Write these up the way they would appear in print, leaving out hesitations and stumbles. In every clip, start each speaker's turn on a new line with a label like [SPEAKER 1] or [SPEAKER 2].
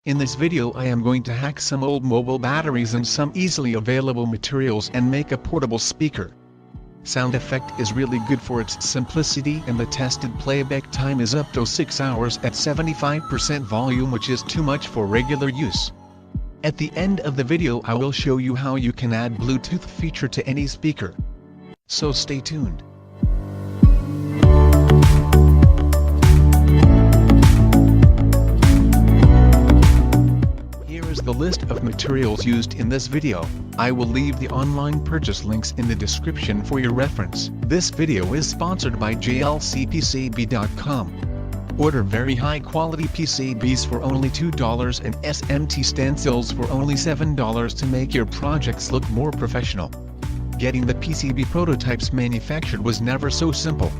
[SPEAKER 1] In this video I am going to hack some old mobile batteries and some easily available materials and make a portable speaker. Sound effect is really good for its simplicity and the tested playback time is up to 6 hours at 75% volume, which is too much for regular use. At the end of the video I will show you how you can add Bluetooth feature to any speaker. So stay tuned. The list of materials used in this video. I will leave the online purchase links in the description for your reference. This video is sponsored by jlcpcb.com. Order very high quality PCBs for only $2 and SMT stencils for only $7 to make your projects look more professional. Getting the PCB prototypes manufactured was never so simple.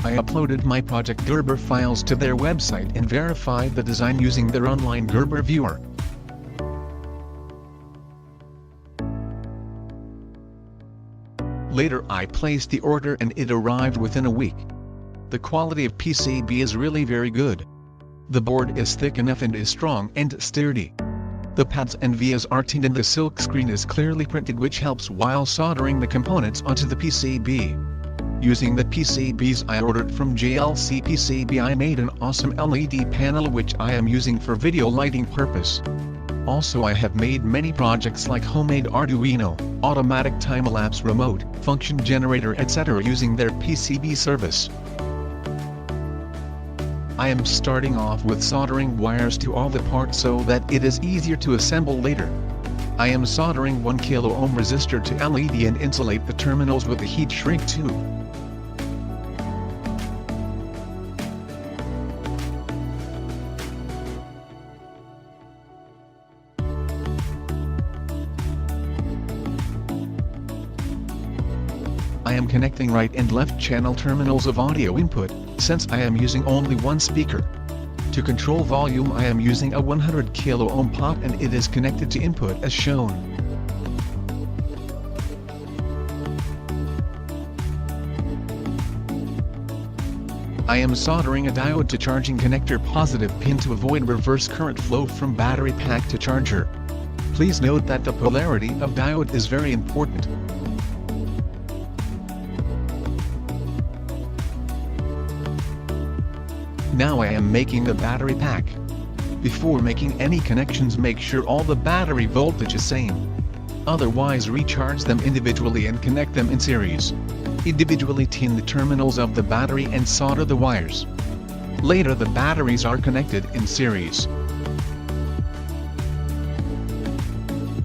[SPEAKER 1] I uploaded my project Gerber files to their website and verified the design using their online Gerber viewer. Later I placed the order and it arrived within a week. The quality of PCB is really very good. The board is thick enough and is strong and sturdy. The pads and vias are tinted and the silk screen is clearly printed, which helps while soldering the components onto the PCB. Using the PCBs I ordered from JLCPCB, I made an awesome LED panel which I am using for video lighting purpose. Also I have made many projects like homemade Arduino, automatic time-lapse remote, function generator, etc. using their PCB service. I am starting off with soldering wires to all the parts so that it is easier to assemble later. I am soldering 1 kilo ohm resistor to LED and insulate the terminals with a heat shrink tube. I am connecting right and left channel terminals of audio input, since I am using only one speaker. To control volume I am using a 100 kilo ohm pot and it is connected to input as shown. I am soldering a diode to charging connector positive pin to avoid reverse current flow from battery pack to charger. Please note that the polarity of diode is very important. Now I am making the battery pack. Before making any connections, make sure all the battery voltage is same. Otherwise recharge them individually and connect them in series. Individually tin the terminals of the battery and solder the wires. Later the batteries are connected in series.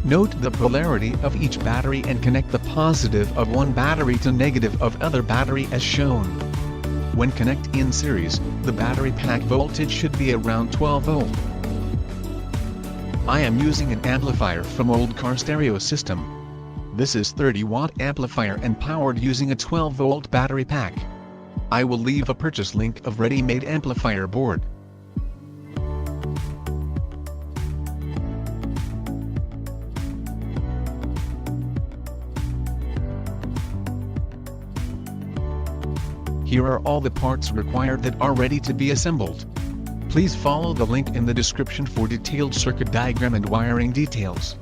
[SPEAKER 1] Note the polarity of each battery and connect the positive of one battery to negative of other battery as shown. When connect in series, the battery pack voltage should be around 12 volt. I am using an amplifier from old car stereo system. This is 30-watt amplifier and powered using a 12-volt battery pack. I will leave a purchase link of ready-made amplifier board. Here are all the parts required that are ready to be assembled. Please follow the link in the description for detailed circuit diagram and wiring details.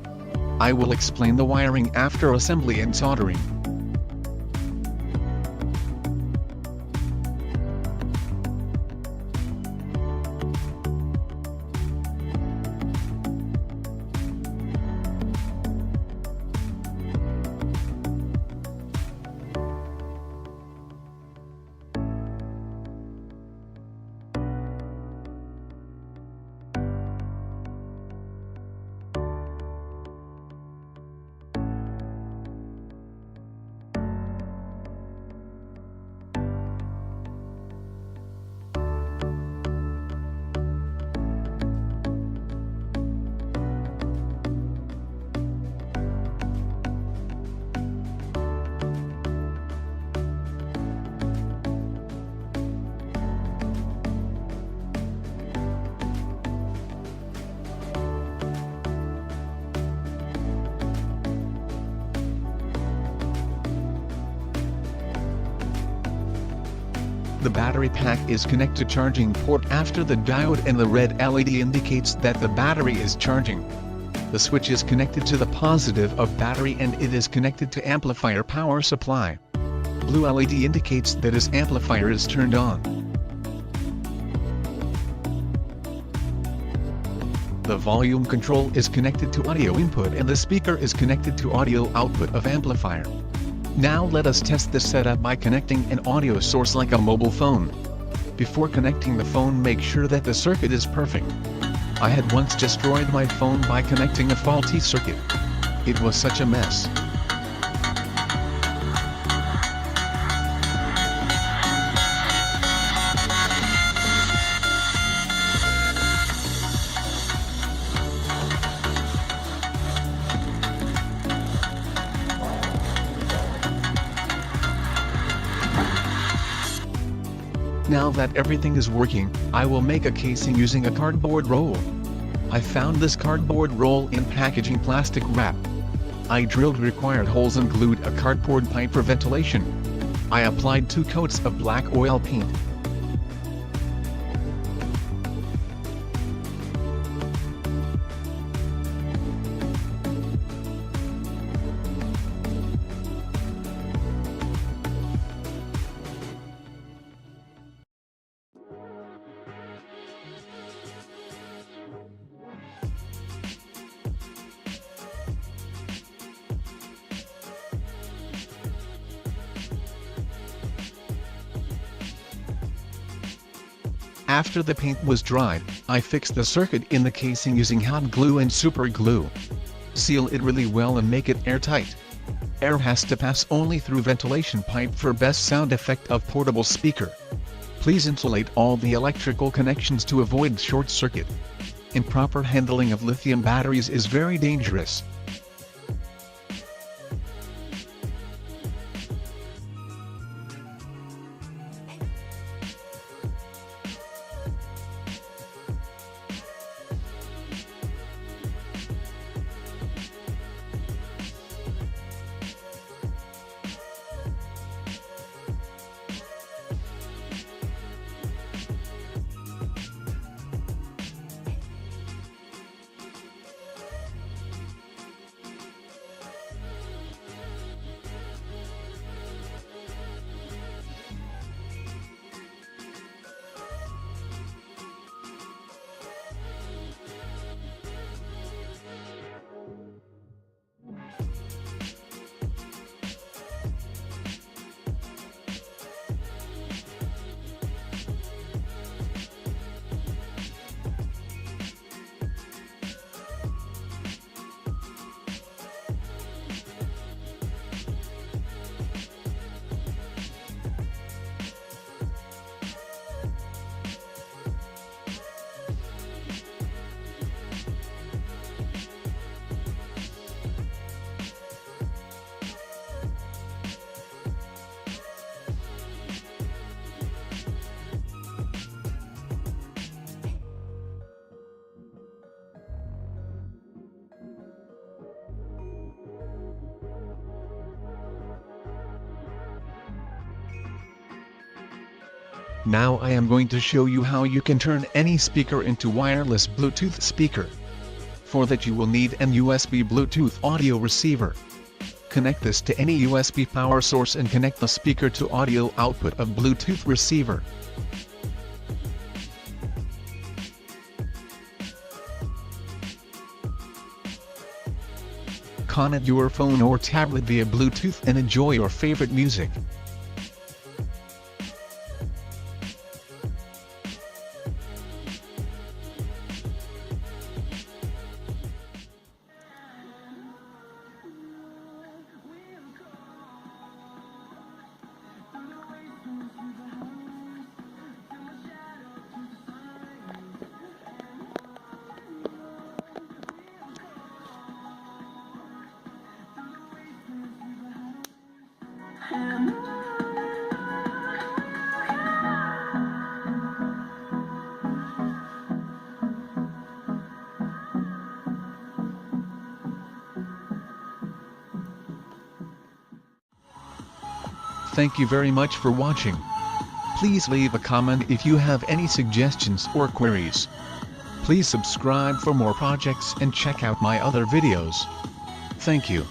[SPEAKER 1] I will explain the wiring after assembly and soldering. The battery pack is connected to charging port after the diode, and the red LED indicates that the battery is charging. The switch is connected to the positive of battery and it is connected to amplifier power supply. Blue LED indicates that this amplifier is turned on. The volume control is connected to audio input and the speaker is connected to audio output of amplifier. Now let us test this setup by connecting an audio source like a mobile phone. Before connecting the phone, make sure that the circuit is perfect. I had once destroyed my phone by connecting a faulty circuit. It was such a mess. Now that everything is working, I will make a casing using a cardboard roll. I found this cardboard roll in packaging plastic wrap. I drilled required holes and glued a cardboard pipe for ventilation. I applied 2 coats of black oil paint. After the paint was dried, I fixed the circuit in the casing using hot glue and super glue. Seal it really well and make it airtight. Air has to pass only through ventilation pipe for best sound effect of portable speaker. Please insulate all the electrical connections to avoid short circuit. Improper handling of lithium batteries is very dangerous. Now I am going to show you how you can turn any speaker into wireless Bluetooth speaker. For that you will need an USB Bluetooth audio receiver. Connect this to any USB power source and connect the speaker to audio output of Bluetooth receiver. Connect your phone or tablet via Bluetooth and enjoy your favorite music. Thank you very much for watching. Please leave a comment if you have any suggestions or queries. Please subscribe for more projects and check out my other videos. Thank you.